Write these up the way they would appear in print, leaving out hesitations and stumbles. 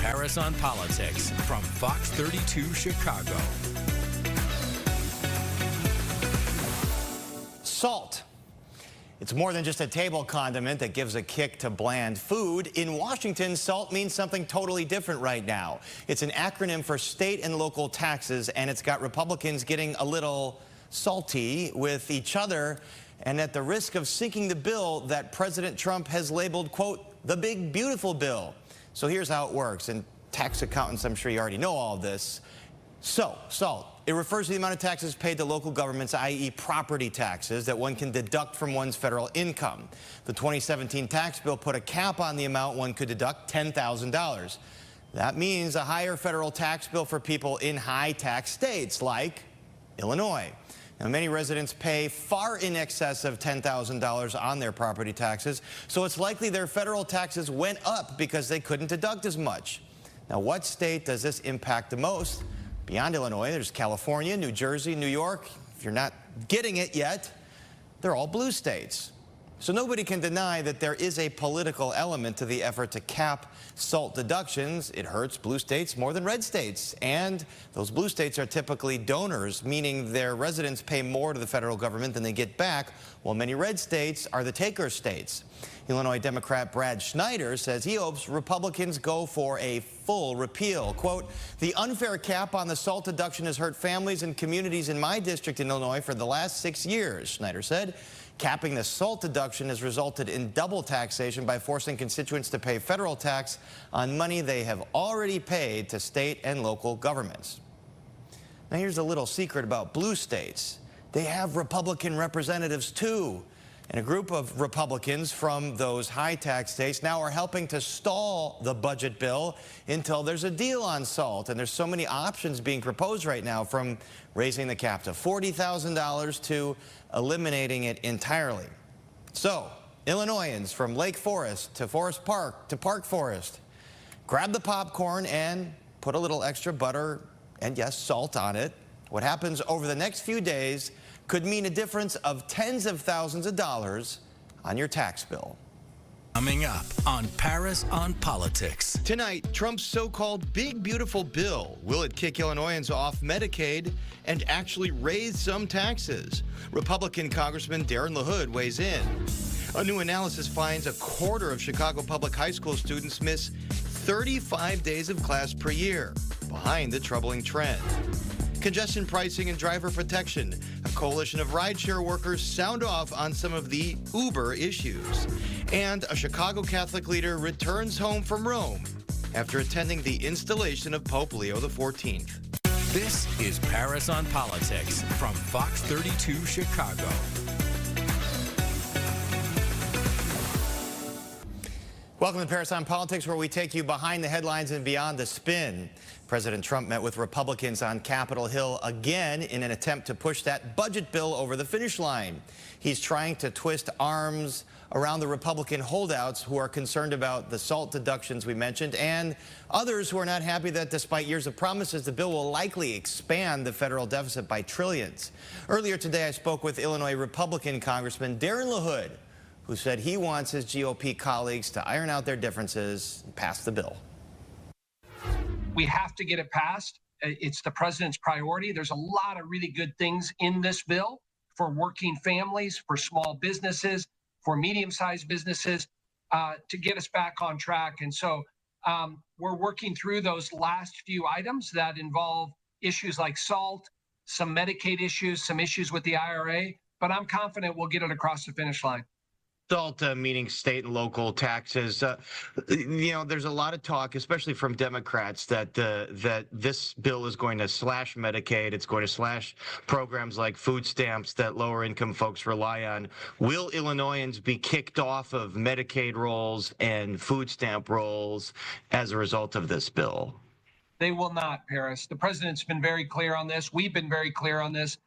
Paris on Politics from Fox 32 Chicago. Salt. It's more than just a table condiment that gives a kick to bland food. In Washington, SALT means something totally different right now. It's an acronym for state and local taxes, and it's got Republicans getting a little salty with each other and at the risk of sinking the bill that President Trump has labeled, quote, the big beautiful bill. So here's how it works. And tax accountants, I'm sure you already know all of this. So, SALT, it refers to the amount of taxes paid to local governments, i.e. property taxes, that one can deduct from one's federal income. The 2017 tax bill put a cap on the amount one could deduct, $10,000. That means a higher federal tax bill for people in high-tax states like Illinois. Now, many residents pay far in excess of $10,000 on their property taxes, so it's likely their federal taxes went up because they couldn't deduct as much. Now, what state does this impact the most? Beyond Illinois, there's California, New Jersey, New York. If you're not getting it yet, they're all blue states. So nobody can deny that there is a political element to the effort to cap SALT deductions. It hurts blue states more than red states. And those blue states are typically donors, meaning their residents pay more to the federal government than they get back, while many red states are the taker states. Illinois Democrat Brad Schneider says he hopes Republicans go for a full repeal. Quote, the unfair cap on the SALT deduction has hurt families and communities in my district in Illinois for the last 6 years, Schneider said. Capping the SALT deduction has resulted in double taxation by forcing constituents to pay federal tax on money they have already paid to state and local governments. Now here's a little secret about blue states. They have Republican representatives too. And a group of Republicans from those high-tax states now are helping to stall the budget bill until there's a deal on SALT. And there's so many options being proposed right now, from raising the cap to $40,000 to eliminating it entirely. So, Illinoisans from Lake Forest to Forest Park to Park Forest, grab the popcorn and put a little extra butter and, yes, salt on it. What happens over the next few days could mean a difference of tens of thousands of dollars on your tax bill. Coming up on Paris on Politics. Tonight, Trump's so-called big beautiful bill. Will it kick Illinoisans off Medicaid and actually raise some taxes? Republican Congressman Darin LaHood weighs in. A new analysis finds a quarter of Chicago public high school students miss 35 days of class per year, behind the troubling trend. Congestion pricing and driver protection. A coalition of rideshare workers sound off on some of the Uber issues. And a Chicago Catholic leader returns home from Rome after attending the installation of Pope Leo XIV. This is Paris on Politics from Fox 32 Chicago. Welcome to Paris on Politics, where we take you behind the headlines and beyond the spin. President Trump met with Republicans on Capitol Hill again in an attempt to push that budget bill over the finish line. He's trying to twist arms around the Republican holdouts who are concerned about the SALT deductions we mentioned, and others who are not happy that despite years of promises, the bill will likely expand the federal deficit by trillions. Earlier today, I spoke with Illinois Republican Congressman Darin LaHood, who said he wants his GOP colleagues to iron out their differences and pass the bill. We have to get it passed. It's the president's priority. There's a lot of really good things in this bill for working families, for small businesses, for medium-sized businesses, to get us back on track. And so we're working through those last few items that involve issues like SALT, some Medicaid issues, some issues with the IRA, but I'm confident we'll get it across the finish line. SALT meaning state and local taxes. You know, there's a lot of talk, especially from Democrats, that this bill is going to slash Medicaid. It's going to slash programs like food stamps that lower income folks rely on. Will Illinoisans be kicked off of Medicaid rolls and food stamp rolls as a result of this bill? They will not, Paris. The president's been very clear on this. We've been very clear on this.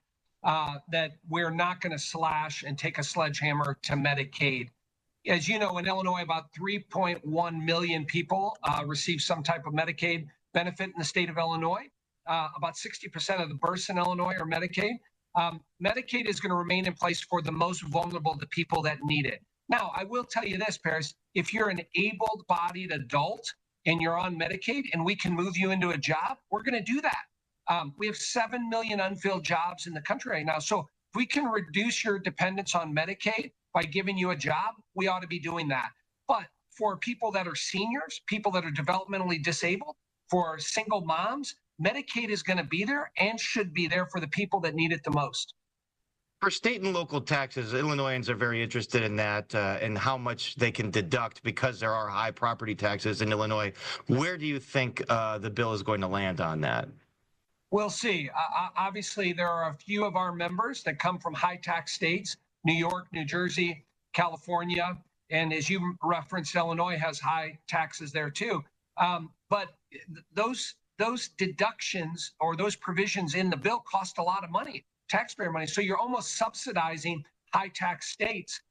That we're not going to slash and take a sledgehammer to Medicaid. As you know, in Illinois, about 3.1 million people receive some type of Medicaid benefit in the state of Illinois. About 60% of the births in Illinois are Medicaid. Medicaid is going to remain in place for the most vulnerable, the people that need it. Now, I will tell you this, Paris, if you're an able-bodied adult and you're on Medicaid and we can move you into a job, we're going to do that. We have 7 million unfilled jobs in the country right now. So if we can reduce your dependence on Medicaid by giving you a job, we ought to be doing that. But for people that are seniors, people that are developmentally disabled, for single moms, Medicaid is going to be there and should be there for the people that need it the most. For state and local taxes, Illinoisans are very interested in that and how much they can deduct because there are high property taxes in Illinois. Where do you think the bill is going to land on that? We'll see. Obviously, there are a few of our members that come from high tax states, New York, New Jersey, California, and as you referenced, Illinois has high taxes there too. But those deductions or those provisions in the bill cost a lot of money, taxpayer money. So you're almost subsidizing high tax states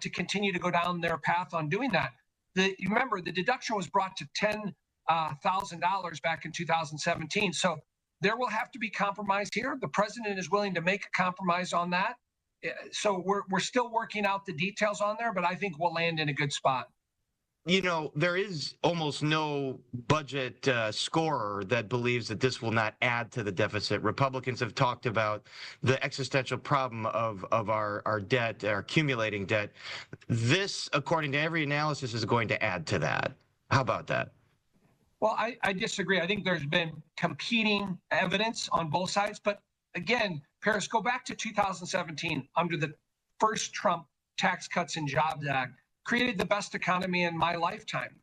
to continue to go down their path on doing that. You remember, the deduction was brought to $10,000 back in 2017. So there will have to be compromise here. The president is willing to make a compromise on that. So we're still working out the details on there, but I think we'll land in a good spot. You know, there is almost no budget scorer that believes that this will not add to the deficit. Republicans have talked about the existential problem of our debt, our accumulating debt. This, according to every analysis, is going to add to that. How about that? Well, I disagree. I think there's been competing evidence on both sides. But again, Paris, go back to 2017 under the first Trump Tax Cuts and Jobs Act. Created the best economy in my lifetime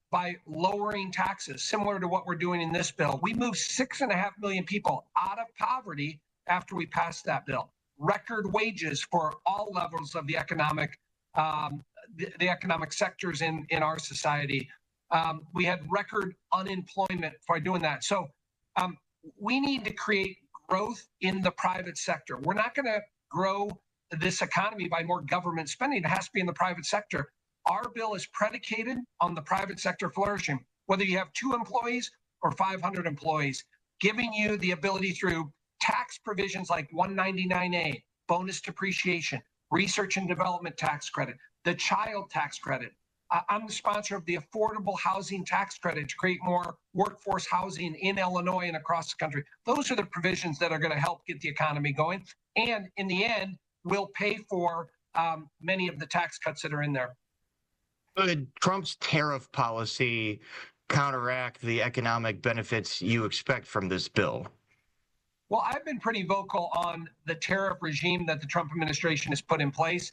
by lowering taxes, similar to what we're doing in this bill. We moved 6.5 million people out of poverty after we passed that bill. Record wages for all levels of the economic sectors in our society. We had record unemployment by doing that. So we need to create growth in the private sector. We're not going to grow this economy by more government spending. It has to be in the private sector. Our bill is predicated on the private sector flourishing, whether you have 2 employees or 500 employees, giving you the ability through tax provisions like 199A, bonus depreciation, research and development tax credit, the child tax credit. I'm the sponsor of the affordable housing tax credit to create more workforce housing in Illinois and across the country. Those are the provisions that are going to help get the economy going. And in the end, will pay for many of the tax cuts that are in there. Could Trump's tariff policy counteract the economic benefits you expect from this bill? Well, I've been pretty vocal on the tariff regime that the Trump administration has put in place.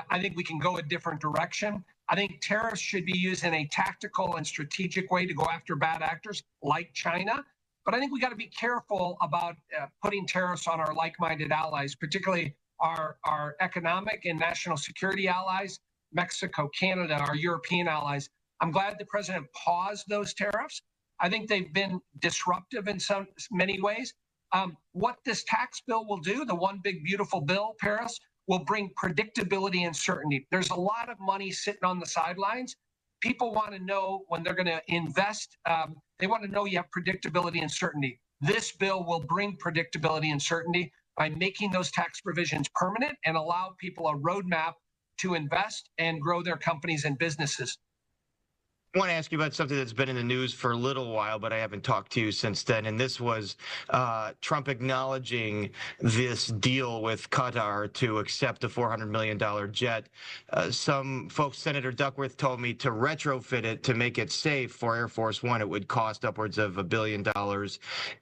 I think we can go a different direction. I think tariffs should be used in a tactical and strategic way to go after bad actors like China. But I think we got to be careful about putting tariffs on our like-minded allies, particularly our economic and national security allies, Mexico, Canada, our European allies. I'm glad the president paused those tariffs. I think they've been disruptive in many ways. What this tax bill will do, the one big beautiful bill, Paris, will bring predictability and certainty. There's a lot of money sitting on the sidelines. People want to know when they're going to invest. They want to know you have predictability and certainty. This bill will bring predictability and certainty by making those tax provisions permanent and allow people a roadmap to invest and grow their companies and businesses. I want to ask you about something that's been in the news for a little while, but I haven't talked to you since then. And this was Trump acknowledging this deal with Qatar to accept a $400 million jet. Some folks, Senator Duckworth told me to retrofit it to make it safe for Air Force One. It would cost upwards of $1 billion.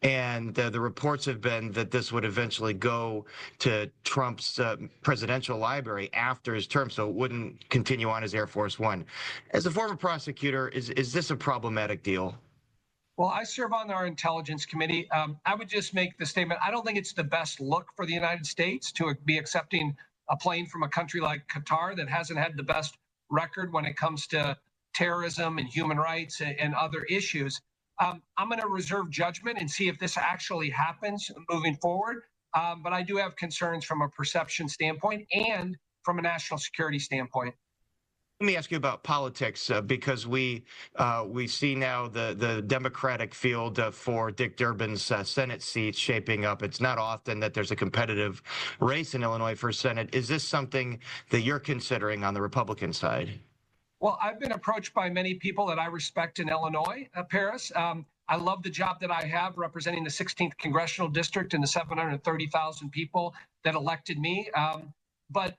And the reports have been that this would eventually go to Trump's presidential library after his term, so it wouldn't continue on as Air Force One. As a former prosecutor, is this a problematic deal? Well, I serve on our intelligence committee. I would just make the statement, I don't think it's the best look for the United States to be accepting a plane from a country like Qatar that hasn't had the best record when it comes to terrorism and human rights and other issues. I'm going to reserve judgment and see if this actually happens moving forward. But I do have concerns from a perception standpoint and from a national security standpoint. Let me ask you about politics because we see now the Democratic field for Dick Durbin's Senate seat shaping up. It's not often that there's a competitive race in Illinois for Senate. Is this something that you're considering on the Republican side? Well, I've been approached by many people that I respect in Illinois, Paris. I love the job that I have representing the 16th congressional district and the 730,000 people that elected me. But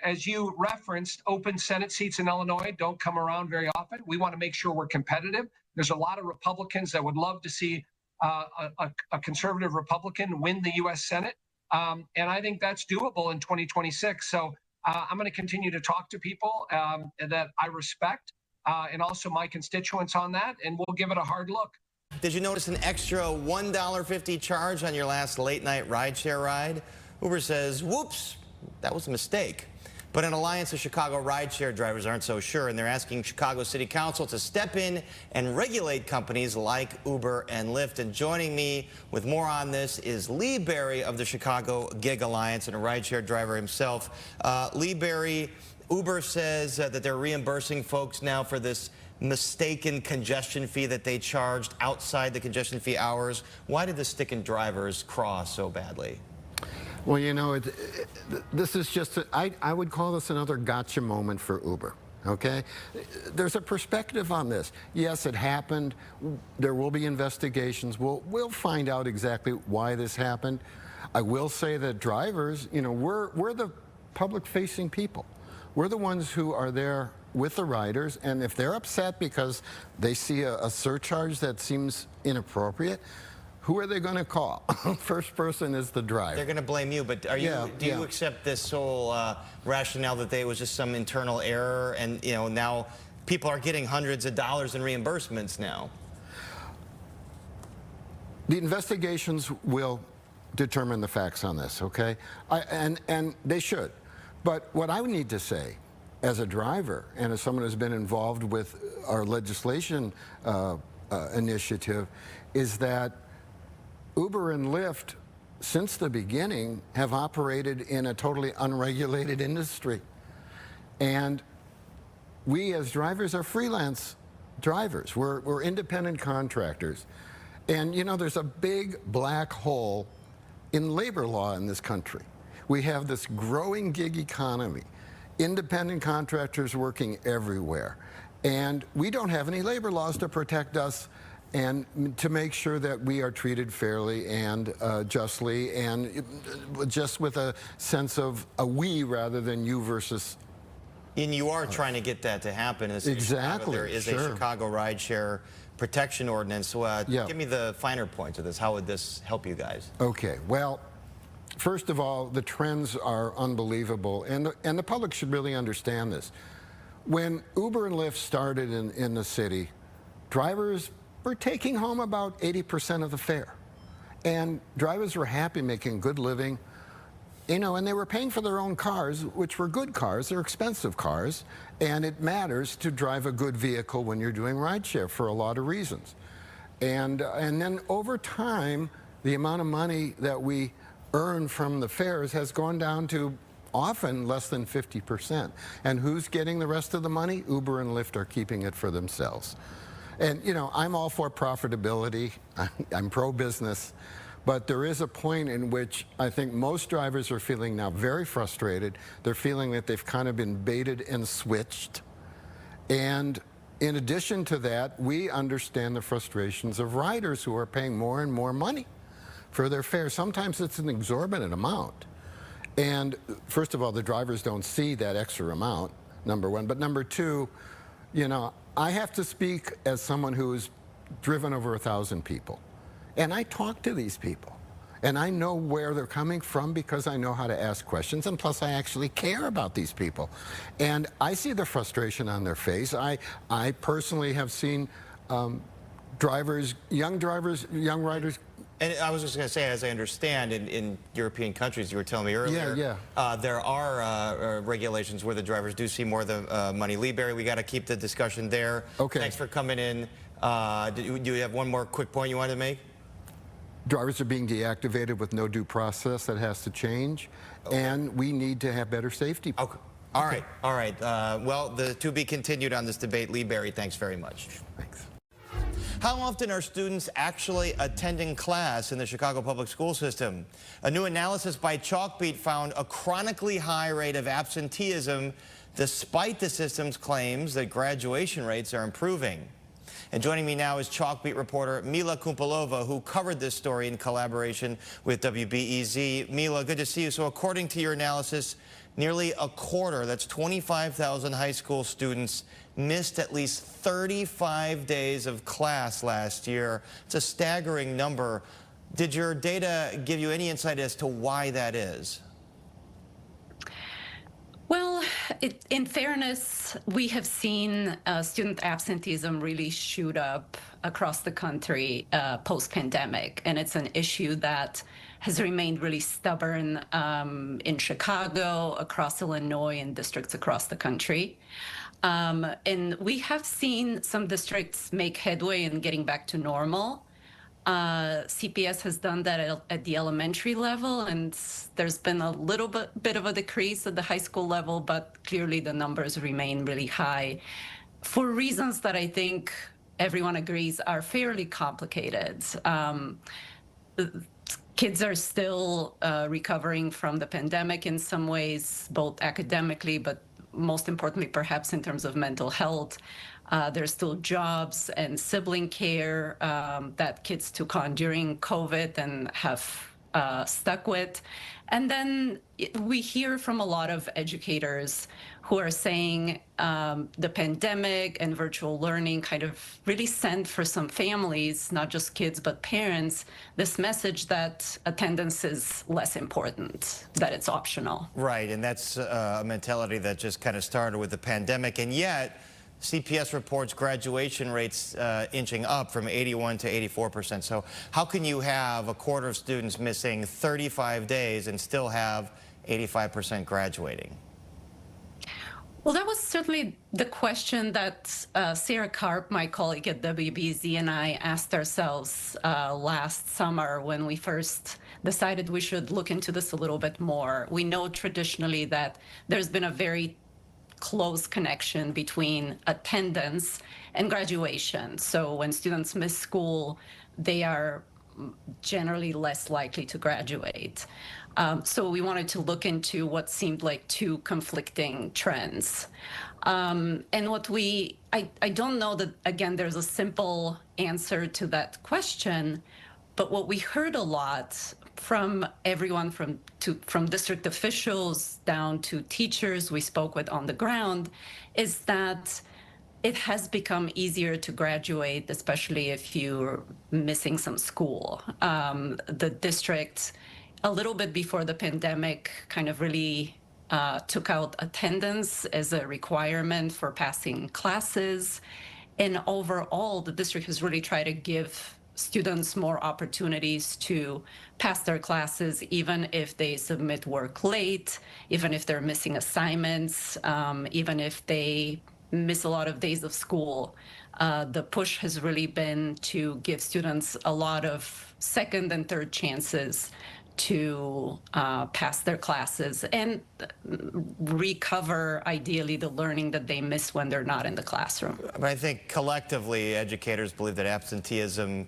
as you referenced, open Senate seats in Illinois don't come around very often. We want to make sure we're competitive. There's a lot of Republicans that would love to see a conservative Republican win the U.S. Senate. And I think that's doable in 2026. So I'm going to continue to talk to people that I respect and also my constituents on that, and we'll give it a hard look. Did you notice an extra $1.50 charge on your last late-night rideshare ride? Uber says, whoops, that was a mistake. But an alliance of Chicago rideshare drivers aren't so sure, and they're asking Chicago City Council to step in and regulate companies like Uber and Lyft. And joining me with more on this is Lee Berry of the Chicago Gig Alliance and a rideshare driver himself. Lee Berry, Uber says that they're reimbursing folks now for this mistaken congestion fee that they charged outside the congestion fee hours. Why did the stick and drivers cross so badly? Well, you know, this is just, I would call this another gotcha moment for Uber, okay? There's a perspective on this. Yes, it happened. There will be investigations. We'll find out exactly why this happened. I will say that drivers, you know, we're the public-facing people. We're the ones who are there with the riders, and if they're upset because they see a surcharge that seems inappropriate, who are they going to call? First person is the driver. They're going to blame you, but are you, do you accept this whole rationale that there was just some internal error and, you know, now people are getting hundreds of dollars in reimbursements now? The investigations will determine the facts on this, okay? And they should. But what I would need to say as a driver and as someone who's been involved with our legislation initiative is that Uber and Lyft, since the beginning, have operated in a totally unregulated industry. And we as drivers are freelance drivers. We're independent contractors. And you know, there's a big black hole in labor law in this country. We have this growing gig economy, independent contractors working everywhere. And we don't have any labor laws to protect us and to make sure that we are treated fairly and justly and just with a sense of a we rather than you versus. And you are trying to get that to happen. Exactly. There is a Chicago rideshare protection ordinance. So give me the finer points of this. How would this help you guys? Okay. Well, first of all, the trends are unbelievable, and the public should really understand this. When Uber and Lyft started in the city, drivers were taking home about 80% of the fare. And drivers were happy making good living, you know, and they were paying for their own cars, which were good cars. They're expensive cars, and it matters to drive a good vehicle when you're doing rideshare for a lot of reasons. And then over time, the amount of money that we earn from the fares has gone down to often less than 50%. And who's getting the rest of the money? Uber and Lyft are keeping it for themselves. And, you know, I'm all for profitability. I'm pro-business. But there is a point in which I think most drivers are feeling now very frustrated. They're feeling that they've kind of been baited and switched. And in addition to that, we understand the frustrations of riders who are paying more and more money for their fare. Sometimes it's an exorbitant amount. And first of all, the drivers don't see that extra amount, number one. But number two, you know, I have to speak as someone who's driven over 1,000 people. And I talk to these people. And I know where they're coming from because I know how to ask questions. And plus, I actually care about these people. And I see the frustration on their face. I personally have seen young riders. And I was just going to say, as I understand, in European countries, you were telling me earlier, there are regulations where the drivers do see more of the money. Lee Berry, we got to keep the discussion there. Okay. Thanks for coming in. Do you have one more quick point you wanted to make? Drivers are being deactivated with no due process. That has to change. Okay. And we need to have better safety. Okay. All right. All right. Well, to be continued on this debate. Lee Berry, thanks very much. Thanks. How often are students actually attending class in the Chicago public school system? A new analysis by Chalkbeat found a chronically high rate of absenteeism despite the system's claims that graduation rates are improving. And joining me now is Chalkbeat reporter Mila Kumpalova, who covered this story in collaboration with WBEZ. Mila, good to see you. So according to your analysis, nearly a quarter, that's 25,000 high school students, missed at least 35 days of class last year. It's a staggering number. Did your data give you any insight as to why that is? Well, in fairness, we have seen student absenteeism really shoot up across the country post-pandemic, and it's an issue that has remained really stubborn in Chicago, across Illinois, and districts across the country. And we have seen some districts make headway in getting back to normal. CPS has done that at the elementary level, and there's been a little bit of a decrease at the high school level, but clearly the numbers remain really high for reasons that I think everyone agrees are fairly complicated. Kids are still recovering from the pandemic in some ways, both academically, but most importantly, perhaps in terms of mental health. There's still jobs and sibling care that kids took on during COVID and have stuck with. And then we hear from a lot of educators who are saying the pandemic and virtual learning kind of really sent for some families, not just kids, but parents, this message that attendance is less important, that it's optional. Right, and that's a mentality that just kind of started with the pandemic, and yet CPS reports graduation rates inching up from 81 to 84%. So how can you have a quarter of students missing 35 days and still have 85% graduating? Well, that was certainly the question that Sarah Karp, my colleague at WBZ, and I asked ourselves last summer when we first decided we should look into this a little bit more. We know traditionally that there's been a very close connection between attendance and graduation. So when students miss school, they are generally less likely to graduate. So we wanted to look into what seemed like two conflicting trends. And what I don't know that, again, there's a simple answer to that question, but what we heard a lot from everyone from district officials down to teachers we spoke with on the ground is that it has become easier to graduate, especially if you're missing some school. The district, a little bit before the pandemic, kind of really took out attendance as a requirement for passing classes. And overall, the district has really tried to give students more opportunities to pass their classes, even if they submit work late, even if they're missing assignments, even if they miss a lot of days of school. The push has really been to give students a lot of second and third chances to pass their classes and recover, ideally, the learning that they miss when they're not in the classroom. But I think collectively, educators believe that absenteeism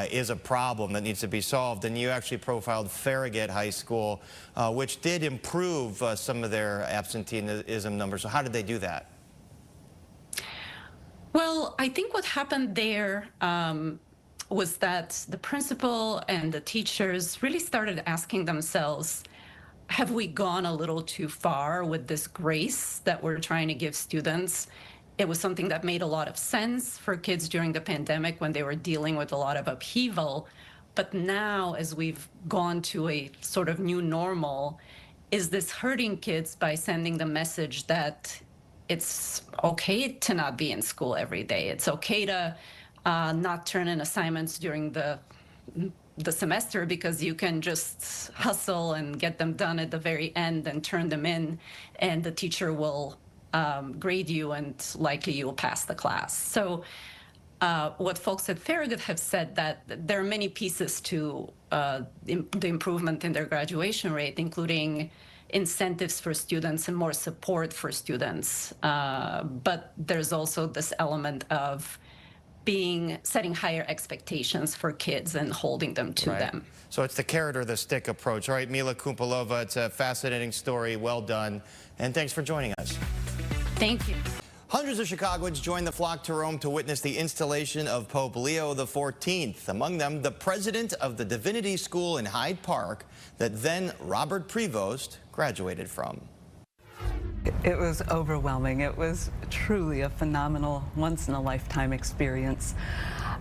is a problem that needs to be solved. And you actually profiled Farragut High School, which did improve some of their absenteeism numbers. So how did they do that? Well, I think what happened there was that the principal and the teachers really started asking themselves, have we gone a little too far with this grace that we're trying to give students? It was something that made a lot of sense for kids during the pandemic when they were dealing with a lot of upheaval. But now, as we've gone to a sort of new normal, is this hurting kids by sending the message that it's okay to not be in school every day? It's okay to not turn in assignments during the semester because you can just hustle and get them done at the very end and turn them in, and the teacher will grade you and likely you'll pass the class. So what folks at Farragut have said that there are many pieces to the improvement in their graduation rate, including incentives for students and more support for students. But there's also this element of setting higher expectations for kids and holding them to them. So it's the carrot or the stick approach. All right, Mila Kumpalova, it's a fascinating story. Well done. And thanks for joining us. Thank you. Hundreds of Chicagoans joined the flock to Rome to witness the installation of Pope Leo XIV. Among them, the president of the Divinity School in Hyde Park that then Robert Pvost graduated from. It was overwhelming. It was truly a phenomenal, once-in-a-lifetime experience.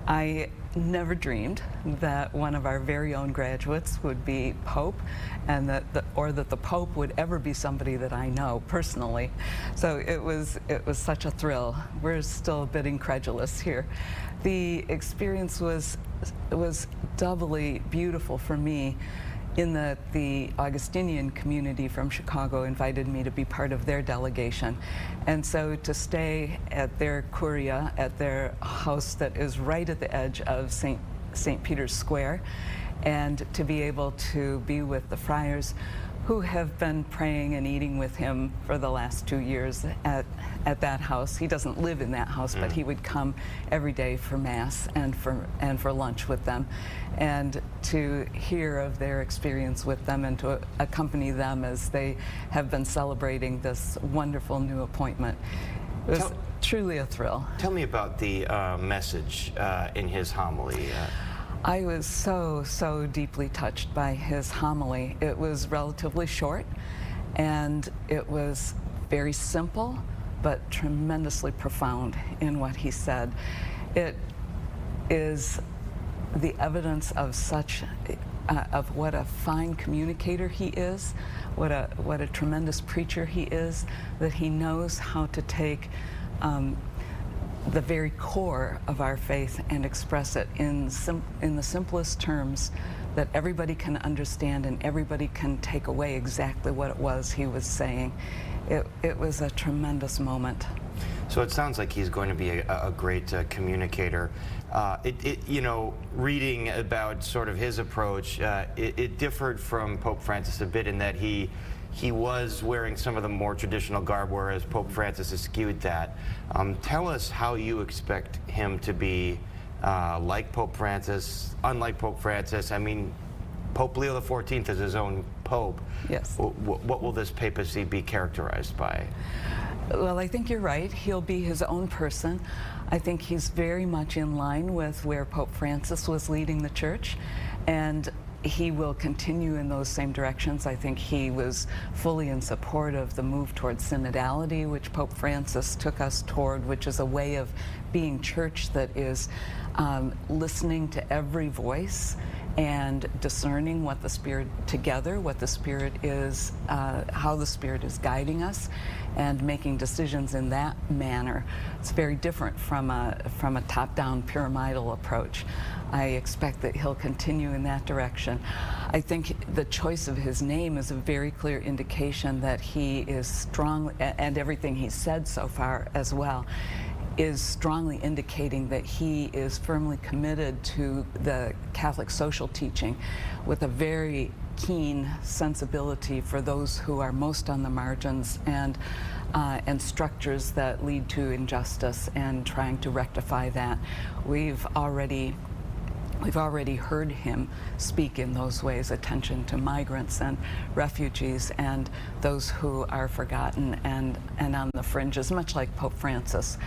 I never dreamed that one of our very own graduates would be Pope, and that the Pope would ever be somebody that I know personally. So it was such a thrill. We're still a bit incredulous here. The experience was doubly beautiful for me, in that the Augustinian community from Chicago invited me to be part of their delegation. And so to stay at their curia, at their house that is right at the edge of St. Peter's Square, and to be able to be with the friars who have been praying and eating with him for the last 2 years at that house. He doesn't live in that house, but he would come every day for Mass and for lunch with them. And to hear of their experience with them and to accompany them as they have been celebrating this wonderful new appointment, it was truly a thrill. Tell me about the message in his homily. I was so deeply touched by his homily. It was relatively short, and it was very simple, but tremendously profound in what he said. It is the evidence of of what a fine communicator he is, what a tremendous preacher he is, that he knows how to take the very core of our faith and express it in the simplest terms that everybody can understand and everybody can take away exactly what it was he was saying. It was a tremendous moment. So it sounds like he's going to be a great communicator. You know, reading about sort of his approach, it differed from Pope Francis a bit in that he was wearing some of the more traditional garb, whereas Pope Francis eschewed that. Tell us how you expect him to be like Pope Francis, unlike Pope Francis. I mean, Pope Leo XIV is his own pope. Yes. What will this papacy be characterized by? Well, I think you're right. He'll be his own person. I think he's very much in line with where Pope Francis was leading the church, and he will continue in those same directions. I think he was fully in support of the move towards synodality, which Pope Francis took us toward, which is a way of being church that is listening to every voice and discerning what the Spirit together, what the Spirit is, how the Spirit is guiding us, and making decisions in that manner. It's very different from a top-down pyramidal approach. I expect that he'll continue in that direction. I think the choice of his name is a very clear indication that he is strong, and everything he's said so far as well, is strongly indicating that he is firmly committed to the Catholic social teaching with a very keen sensibility for those who are most on the margins and structures that lead to injustice and trying to rectify that. We've already heard him speak in those ways, attention to migrants and refugees and those who are forgotten and on the fringes, much like Pope Francis.